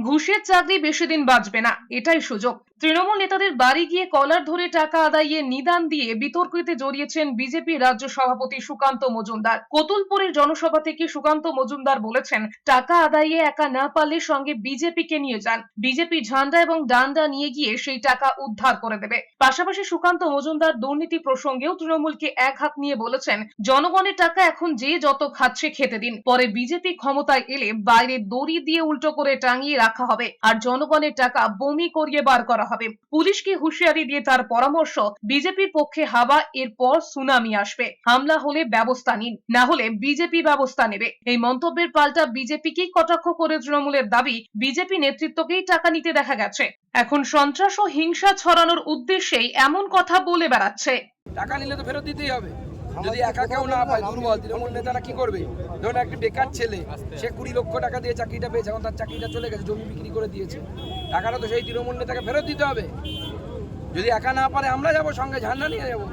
ঘুষের চাকরি বেশি দিন বাঁচবে না, এটাই সুযোগ। তৃণমূল নেতাদের বাড়ি গিয়ে কলার ধরে টাকা আদায়ে নিদান দিয়ে বিতর্কিতে জড়িয়েছেন বিজেপি রাজ্য সভাপতি সুকান্ত মজুমদার। কতুলপুরের জনসভা থেকে সুকান্ত মজুমদার বলেছেন, টাকা আদায়ে একা না পারলে সঙ্গে বিজেপিকে নিয়ে যান, বিজেপি ঝান্ডা এবং ডান্ডা নিয়ে গিয়ে সেই টাকা উদ্ধার করে দেবে। পাশাপাশি সুকান্ত মজুমদার দুর্নীতি প্রসঙ্গেও তৃণমূলকে এক হাত নিয়ে বলেছেন, জনগণের টাকা এখন যে যত খাচ্ছে খেতে দিন, পরে বিজেপি ক্ষমতায় এলে বাইরে দড়ি দিয়ে উল্টো করে টাঙিয়ে রাখা হবে আর জনগণের টাকা বমি করিয়ে বার করা হবে। পুলিশকে হুঁশিয়ারি দিয়ে তার পরামর্শ, বিজেপির পক্ষে হাওয়া, এরপর সুনামি আসবে। হামলা হলে ব্যবস্থা নিন, না হলে বিজেপি ব্যবস্থা নেবে। এই মন্তব্যের পাল্টা বিজেপিকেই কটাক্ষ করে তৃণমূলের দাবি, বিজেপি নেতৃত্বকেই টাকা নিতে দেখা গেছে। এখন সন্ত্রাস ও হিংসা ছড়ানোর উদ্দেশ্যেই এমন কথা বলে বেড়াচ্ছে। টাকা নিলে তো ফেরত দিতেই হবে। যদি একা কেউ না পায়, দুর্বল তৃণমূল নেতারা কি করবে? ধরুন একটা বেকার ছেলে, সে 20 লক্ষ টাকা দিয়ে চাকরিটা পেয়েছে, এখন তার চাকরিটা চলে গেছে, জমি বিক্রি করে দিয়েছে, টাকাটা তো সেই তৃণমূল নেতাকে ফেরত দিতে হবে। যদি একা না পারে আমরা যাবো, সঙ্গে ঝান্ডা নিয়ে যাবো।